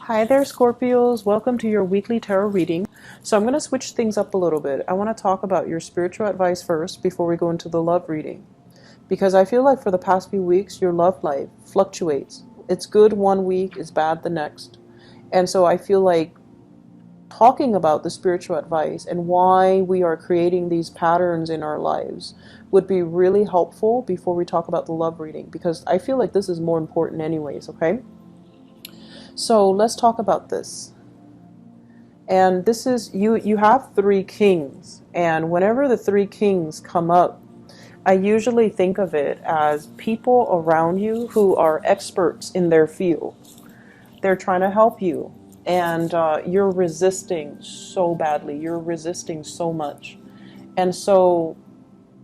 Hi there, Scorpios. Welcome to your weekly tarot reading. So I'm going to switch things up a little bit. I want to talk about your spiritual advice first before we go into the love reading. Because I feel like for the past few weeks, your love life fluctuates. It's good one week, it's bad the next. And so I feel like talking about the spiritual advice and why we are creating these patterns in our lives would be really helpful before we talk about the love reading. Because I feel like this is more important anyways, okay? So let's talk about this. And this is, you have three kings. And whenever the three kings come up, I usually think of it as people around you who are experts in their field. They're trying to help you. And you're resisting so badly. You're resisting so much. And so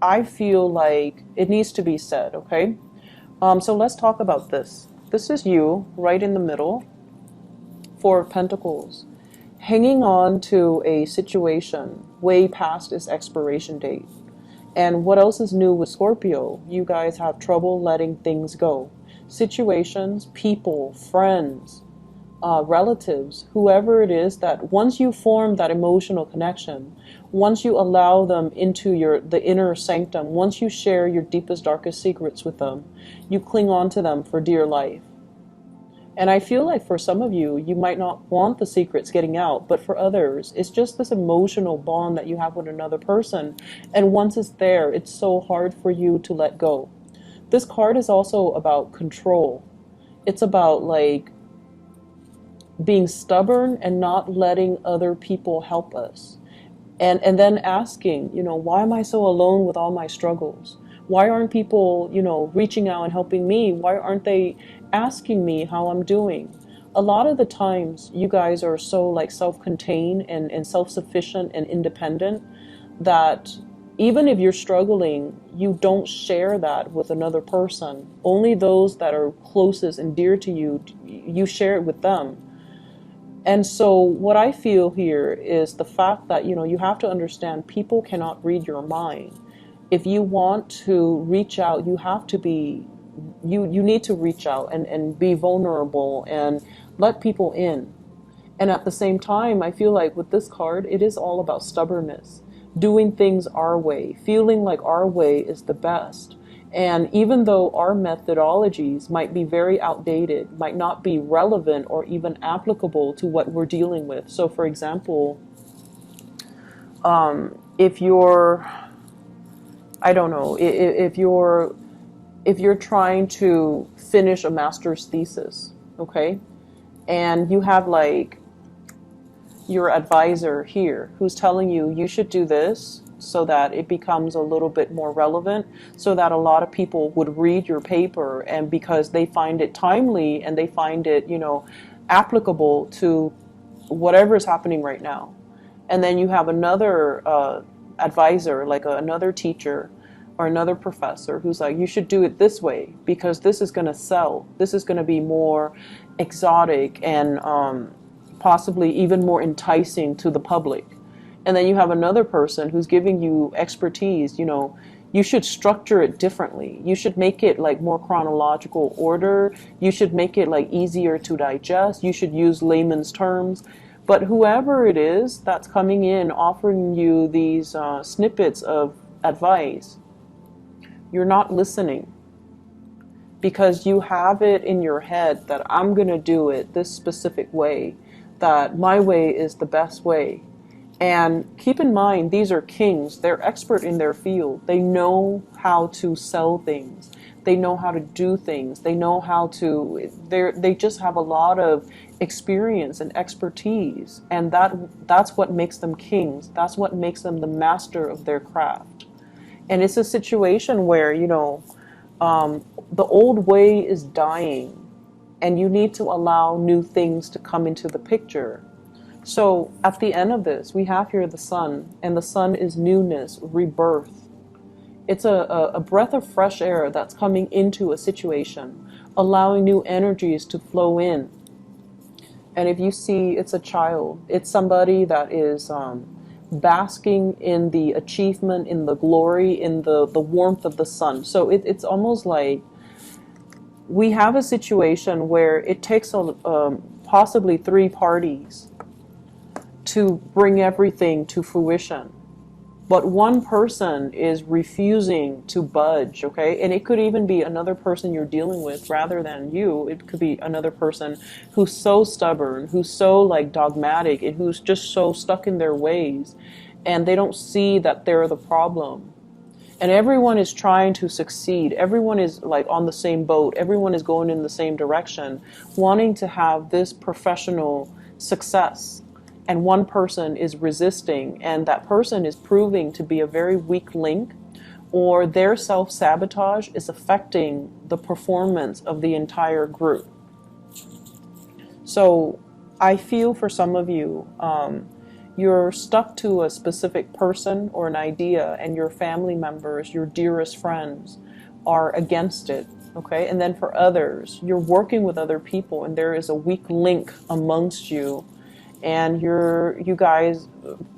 I feel like it needs to be said, okay? So let's talk about this. This is you right in the middle. Four of Pentacles, hanging on to a situation way past its expiration date. And what else is new with Scorpio? You guys have trouble letting things go. Situations, people, friends, relatives, whoever it is, that once you form that emotional connection, once you allow them into the inner sanctum, once you share your deepest, darkest secrets with them, you cling on to them for dear life. And I feel like for some of you, you might not want the secrets getting out, but for others, it's just this emotional bond that you have with another person. And once it's there, it's so hard for you to let go. This card is also about control. It's about like being stubborn and not letting other people help us. And then asking, why am I so alone with all my struggles? Why aren't people, reaching out and helping me? Why aren't they asking me how I'm doing? A lot of the times you guys are so like self-contained and self-sufficient and independent that even if you're struggling, you don't share that with another person. Only those that are closest and dear to you, you share it with them. And so what I feel here is the fact that, you have to understand people cannot read your mind. If you want to reach out, you have to be, you need to reach out and be vulnerable and let people in. And at the same time, I feel like with this card, it is all about stubbornness, doing things our way, feeling like our way is the best. And even though our methodologies might be very outdated, might not be relevant or even applicable to what we're dealing with. So for example, if you're, I don't know, if you're trying to finish a master's thesis, okay? And you have like your advisor here who's telling you, you should do this so that it becomes a little bit more relevant, so that a lot of people would read your paper, and because they find it timely and they find it, applicable to whatever is happening right now. And then you have another advisor, like another teacher or another professor who's like, you should do it this way because this is going to sell. This is going to be more exotic and possibly even more enticing to the public. And then you have another person who's giving you expertise, you should structure it differently. You should make it like more chronological order. You should make it like easier to digest. You should use layman's terms. But whoever it is that's coming in offering you these snippets of advice, you're not listening, because you have it in your head that I'm going to do it this specific way, that my way is the best way. And keep in mind, these are kings. They're expert in their field. They know how to sell things. They know how to do things. They know how to, they just have a lot of experience and expertise. And that's what makes them kings. That's what makes them the master of their craft. And it's a situation where, the old way is dying and you need to allow new things to come into the picture. So at the end of this, we have here the sun, and the sun is newness, rebirth. It's a breath of fresh air that's coming into a situation, allowing new energies to flow in. And if you see, it's a child, it's somebody that is basking in the achievement, in the glory, in the warmth of the sun. So it's almost like we have a situation where it takes possibly three parties to bring everything to fruition. But one person is refusing to budge, okay? And it could even be another person you're dealing with rather than you. It could be another person who's so stubborn, who's so like dogmatic, and who's just so stuck in their ways. And they don't see that they're the problem. And everyone is trying to succeed. Everyone is like on the same boat. Everyone is going in the same direction, wanting to have this professional success. And one person is resisting, and that person is proving to be a very weak link, or their self-sabotage is affecting the performance of the entire group. So I feel for some of you, you're stuck to a specific person or an idea, and your family members, your dearest friends, are against it. Okay, and then for others, you're working with other people, and there is a weak link amongst you. And you guys,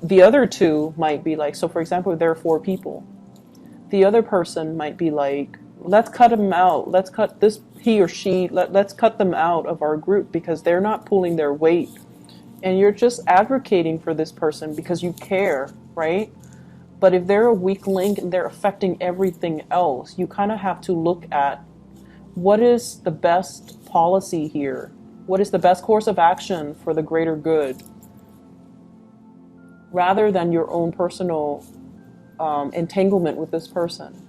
the other two might be like, so for example, if there are four people, the other person might be like, let's cut them out. Let's cut this, he or she, let's cut them out of our group because they're not pulling their weight. And you're just advocating for this person because you care, right? But if they're a weak link and they're affecting everything else, you kind of have to look at what is the best policy here? What is the best course of action for the greater good? Rather than your own personal entanglement with this person.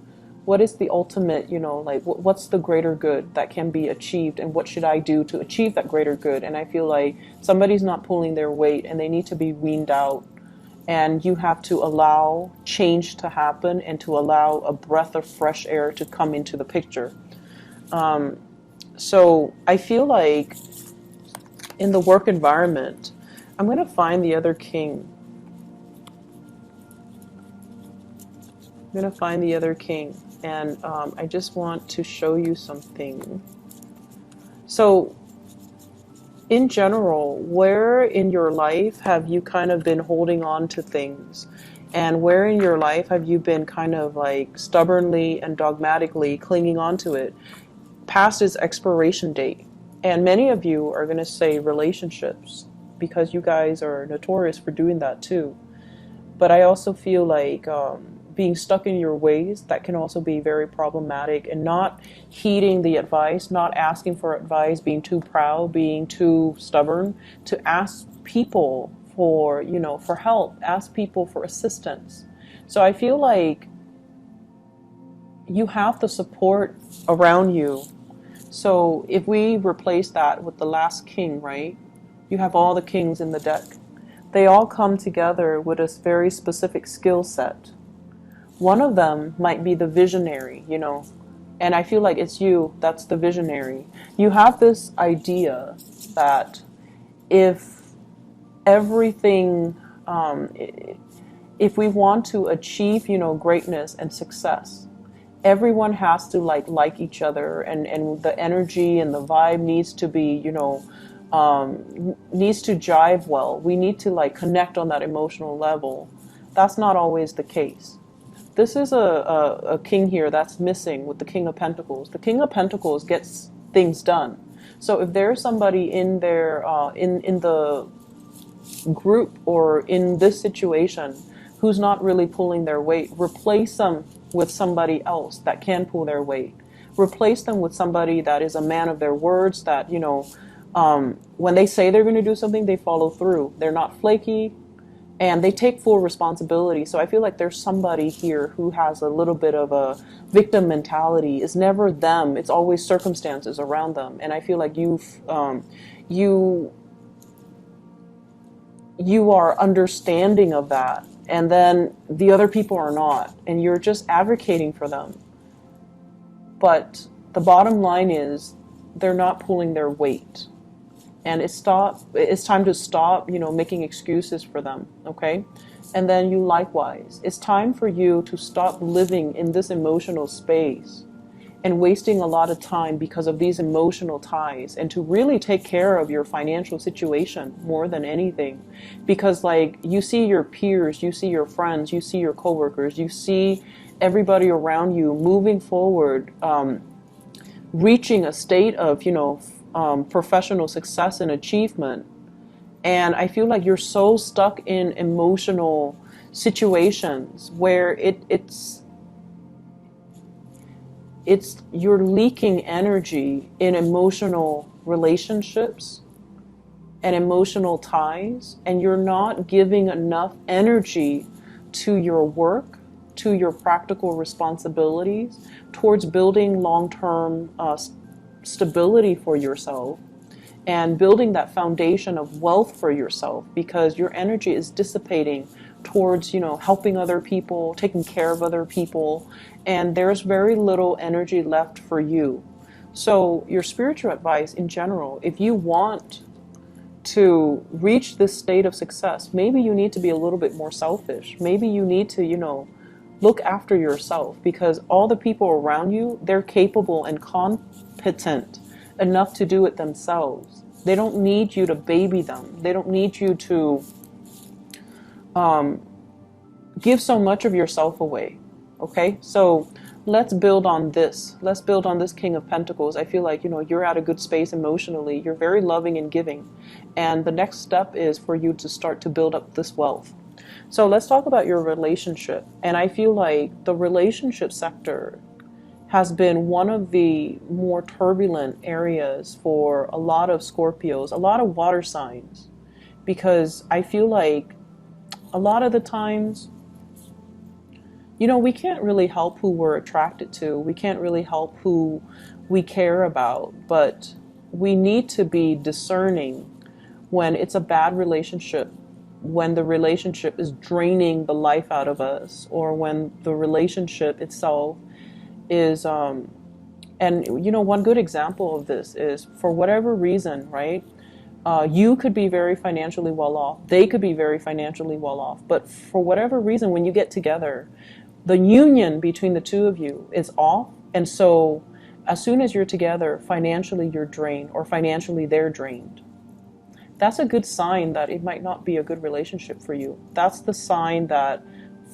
What is the ultimate, like what's the greater good that can be achieved, and what should I do to achieve that greater good? And I feel like somebody's not pulling their weight and they need to be weaned out. And you have to allow change to happen and to allow a breath of fresh air to come into the picture. So I feel like in the work environment, I'm going to find the other king. I'm going to find the other king. And I just want to show you something. So in general, where in your life have you kind of been holding on to things? And where in your life have you been kind of like stubbornly and dogmatically clinging on to it past its expiration date? And many of you are going to say relationships, because you guys are notorious for doing that too. But I also feel like being stuck in your ways, that can also be very problematic, and not heeding the advice, not asking for advice, being too proud, being too stubborn to ask people for, for help, ask people for assistance. So I feel like you have the support around you. So if we replace that with the last king, right? You have all the kings in the deck. They all come together with a very specific skill set. One of them might be the visionary, and I feel like it's you that's the visionary. You have this idea that if everything, if we want to achieve, greatness and success, everyone has to like each other, and the energy and the vibe needs to be, needs to jive well. We need to connect on that emotional level. That's not always the case. This is a king here that's missing with the King of Pentacles. The King of Pentacles gets things done. So if there's somebody in there, in the group or in this situation who's not really pulling their weight, replace them with somebody else that can pull their weight. Replace them with somebody that is a man of their words, that, when they say they're going to do something, they follow through. They're not flaky, and they take full responsibility. So I feel like there's somebody here who has a little bit of a victim mentality. It's never them. It's always circumstances around them. And I feel like you are understanding of that. And then the other people are not. And you're just advocating for them. But the bottom line is they're not pulling their weight. And it's time to stop, making excuses for them, okay? And then you likewise. It's time for you to stop living in this emotional space and wasting a lot of time because of these emotional ties, and to really take care of your financial situation more than anything. Because you see your peers, you see your friends, you see your coworkers, you see everybody around you moving forward, reaching a state of, professional success and achievement. And I feel like you're so stuck in emotional situations where it's you're leaking energy in emotional relationships and emotional ties, and you're not giving enough energy to your work, to your practical responsibilities, towards building long-term stability for yourself and building that foundation of wealth for yourself, because your energy is dissipating towards, helping other people, taking care of other people, and there's very little energy left for you. So your spiritual advice in general, if you want to reach this state of success, maybe you need to be a little bit more selfish. Maybe you need to, look after yourself, because all the people around you, they're capable and competent enough to do it themselves. They don't need you to baby them. They don't need you to give so much of yourself away. Okay, so let's build on this. Let's build on this King of Pentacles. I feel like, you're at a good space emotionally. You're very loving and giving. And the next step is for you to start to build up this wealth. So let's talk about your relationship. And I feel like the relationship sector has been one of the more turbulent areas for a lot of Scorpios, a lot of water signs, because I feel like a lot of the times, we can't really help who we're attracted to. We can't really help who we care about, but we need to be discerning when it's a bad relationship, when the relationship is draining the life out of us, or when the relationship itself is, and one good example of this is, for whatever reason, right? You could be very financially well off. They could be very financially well off. But for whatever reason, when you get together, the union between the two of you is off. And so as soon as you're together, financially you're drained, or financially they're drained. That's a good sign that it might not be a good relationship for you. That's the sign that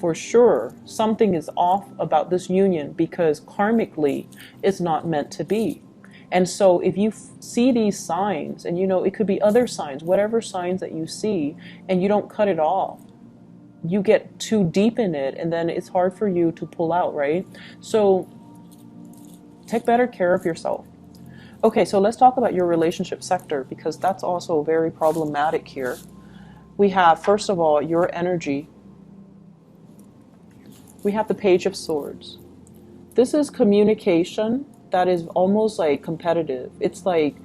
for sure something is off about this union, because karmically it's not meant to be. And so if you see these signs, and it could be other signs, whatever signs that you see, and you don't cut it off, you get too deep in it, and then it's hard for you to pull out, right? So take better care of yourself. Okay, so let's talk about your relationship sector, because that's also very problematic here. We have, first of all, your energy. We have the Page of Swords. This is communication that is almost like competitive. It's like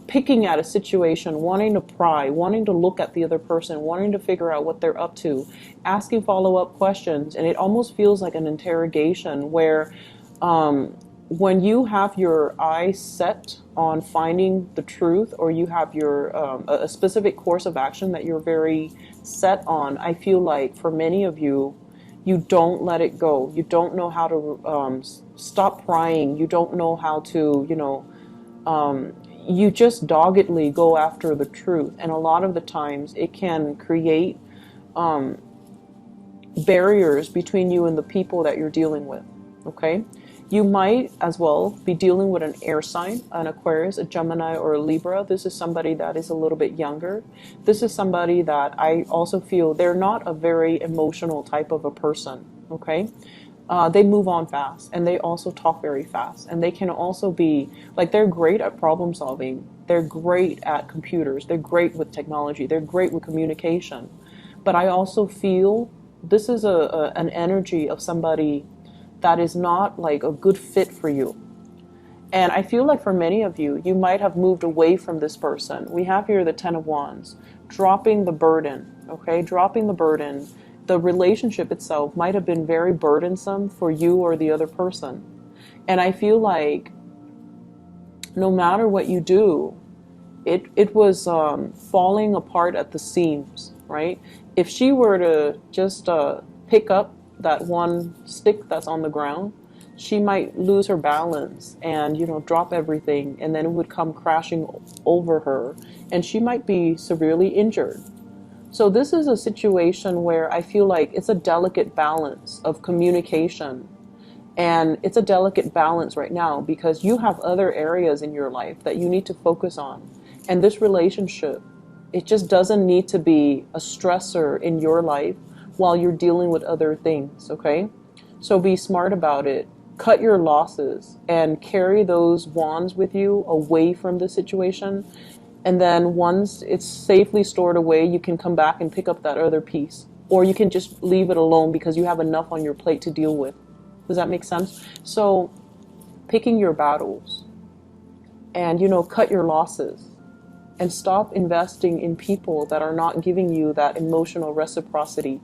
picking at a situation, wanting to pry, wanting to look at the other person, wanting to figure out what they're up to, asking follow-up questions, and it almost feels like an interrogation where when you have your eyes set on finding the truth, or you have your a specific course of action that you're very set on, I feel like for many of you, you don't let it go. You don't know how to stop prying. You don't know how to, you just doggedly go after the truth. And a lot of the times it can create barriers between you and the people that you're dealing with, okay? You might as well be dealing with an air sign, an Aquarius, a Gemini, or a Libra. This is somebody that is a little bit younger. This is somebody that I also feel they're not a very emotional type of a person, okay? They move on fast, and they also talk very fast. And they can also be, like, they're great at problem solving. They're great at computers. They're great with technology. They're great with communication. But I also feel this is an energy of somebody that is not like a good fit for you. And I feel like for many of you, you might have moved away from this person. We have here the Ten of Wands, dropping the burden, okay? Dropping the burden. The relationship itself might have been very burdensome for you or the other person. And I feel like no matter what you do, it was falling apart at the seams, right? If she were to just pick up that one stick that's on the ground, she might lose her balance and, drop everything, and then it would come crashing over her, and she might be severely injured. So this is a situation where I feel like it's a delicate balance of communication And it's a delicate balance right now because you have other areas in your life that you need to focus on. And this relationship, it just doesn't need to be a stressor in your life while you're dealing with other things, okay? So be smart about it. Cut your losses and carry those wands with you away from the situation. And then once it's safely stored away, you can come back and pick up that other piece. Or you can just leave it alone because you have enough on your plate to deal with. Does that make sense? So picking your battles and, cut your losses and stop investing in people that are not giving you that emotional reciprocity.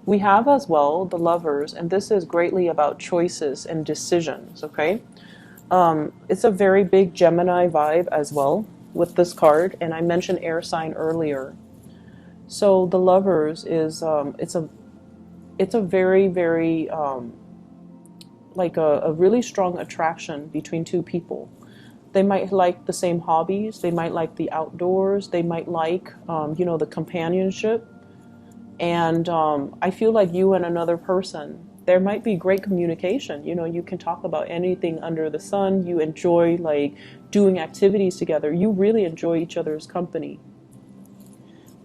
We have as well the Lovers, and this is greatly about choices and decisions, okay? It's a very big Gemini vibe as well with this card, and I mentioned air sign earlier. So the Lovers is, it's a very, very, like a really strong attraction between two people. They might like the same hobbies. They might like the outdoors. They might like, the companionship. And I feel like you and another person, there might be great communication. You can talk about anything under the sun. You enjoy like doing activities together. You really enjoy each other's company.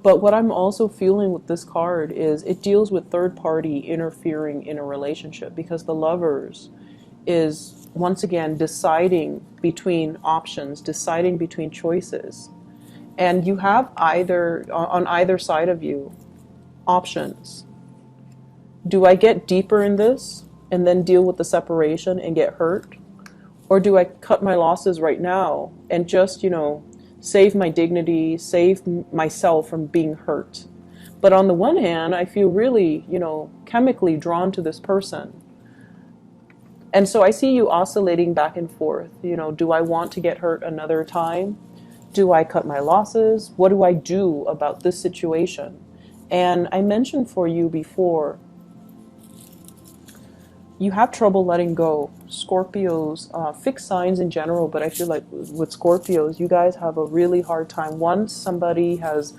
But what I'm also feeling with this card is it deals with third party interfering in a relationship, because the Lovers is once again deciding between options, deciding between choices. And you have on either side of you options. Do I get deeper in this and then deal with the separation and get hurt? Or do I cut my losses right now and just, save my dignity, save myself from being hurt? But on the one hand, I feel really, chemically drawn to this person. And so I see you oscillating back and forth. Do I want to get hurt another time? Do I cut my losses? What do I do about this situation? And I mentioned for you before, you have trouble letting go. Scorpios, fixed signs in general, but I feel like with Scorpios, you guys have a really hard time. Once somebody has,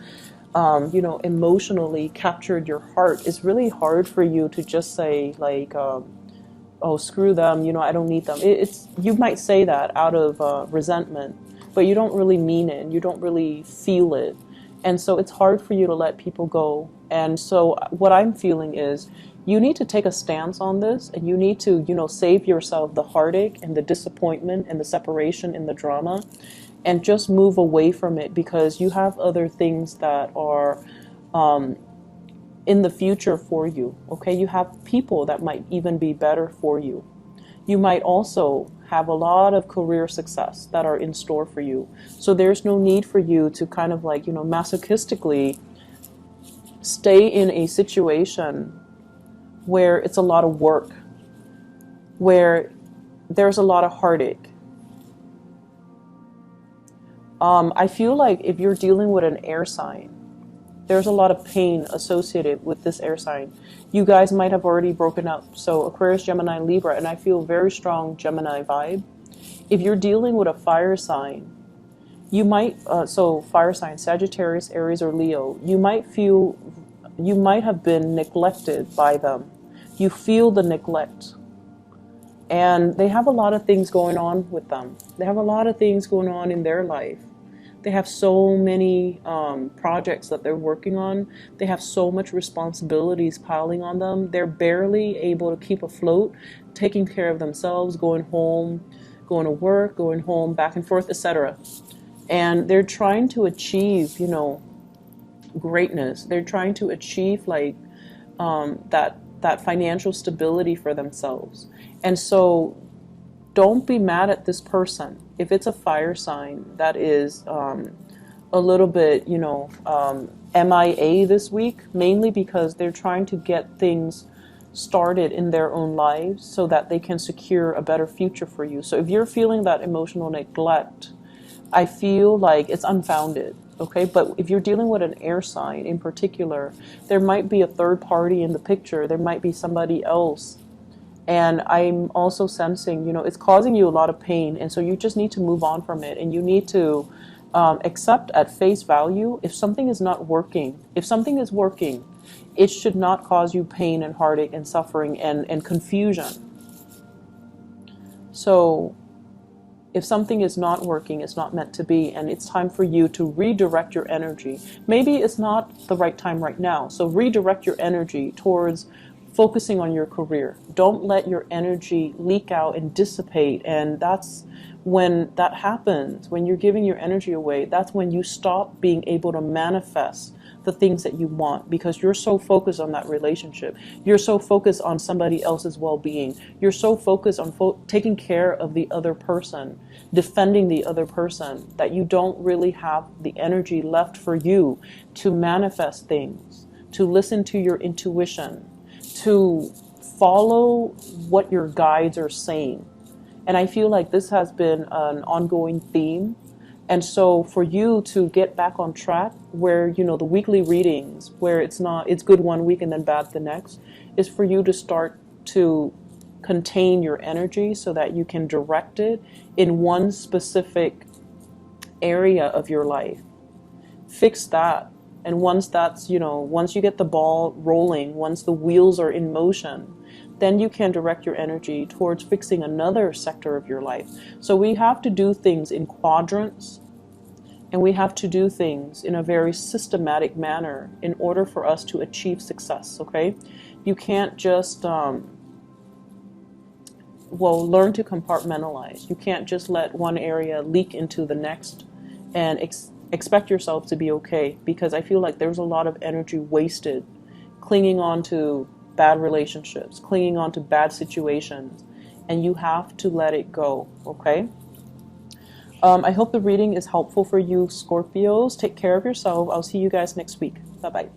emotionally captured your heart, it's really hard for you to just say like, oh, screw them, I don't need them. You might say that out of resentment, but you don't really mean it. You don't really feel it. And so it's hard for you to let people go. And so what I'm feeling is you need to take a stance on this, and you need to, save yourself the heartache and the disappointment and the separation and the drama, and just move away from it, because you have other things that are in the future for you. Okay, you have people that might even be better for you. You might also have a lot of career success that are in store for you. So there's no need for you to kind of like, masochistically stay in a situation where it's a lot of work, where there's a lot of heartache. I feel like if you're dealing with an air sign, there's a lot of pain associated with this air sign. You guys might have already broken up. So Aquarius, Gemini, Libra, and I feel very strong Gemini vibe. If you're dealing with a fire sign, you might, so fire sign, Sagittarius, Aries, or Leo, you might have been neglected by them. You feel the neglect. And they have a lot of things going on with them. They have a lot of things going on in their life. They have so many projects that they're working on. They have so much responsibilities piling on them. They're barely able to keep afloat, taking care of themselves, going home, going to work, going home, back and forth, etc. And they're trying to achieve, greatness. They're trying to achieve like that financial stability for themselves. And so don't be mad at this person. If it's a fire sign that is a little bit, MIA this week, mainly because they're trying to get things started in their own lives so that they can secure a better future for you. So if you're feeling that emotional neglect, I feel like it's unfounded. Okay, but if you're dealing with an air sign in particular, there might be a third party in the picture. There might be somebody else. And I'm also sensing, it's causing you a lot of pain. And so you just need to move on from it. And you need to accept at face value if something is not working. If something is working, it should not cause you pain and heartache and suffering and confusion. So if something is not working, it's not meant to be, and it's time for you to redirect your energy. Maybe it's not the right time right now. So redirect your energy towards focusing on your career. Don't let your energy leak out and dissipate. And that's when that happens, when you're giving your energy away, that's when you stop being able to manifest the things that you want, because you're so focused on that relationship. You're so focused on somebody else's well-being. You're so focused on taking care of the other person, defending the other person, that you don't really have the energy left for you to manifest things, to listen to your intuition, to follow what your guides are saying. And I feel like this has been an ongoing theme. And so for you to get back on track, where, you know, the weekly readings, where it's good one week and then bad the next, is for you to start to contain your energy so that you can direct it in one specific area of your life. Fix that. And once that's, you know, once you get the ball rolling, once the wheels are in motion, then you can direct your energy towards fixing another sector of your life. So we have to do things in quadrants, and we have to do things in a very systematic manner in order for us to achieve success, okay? You can't just, learn to compartmentalize. You can't just let one area leak into the next and expect yourself to be okay, because I feel like there's a lot of energy wasted clinging on to bad relationships, clinging on to bad situations, and you have to let it go, okay? I hope the reading is helpful for you, Scorpios. Take care of yourself. I'll see you guys next week. Bye-bye.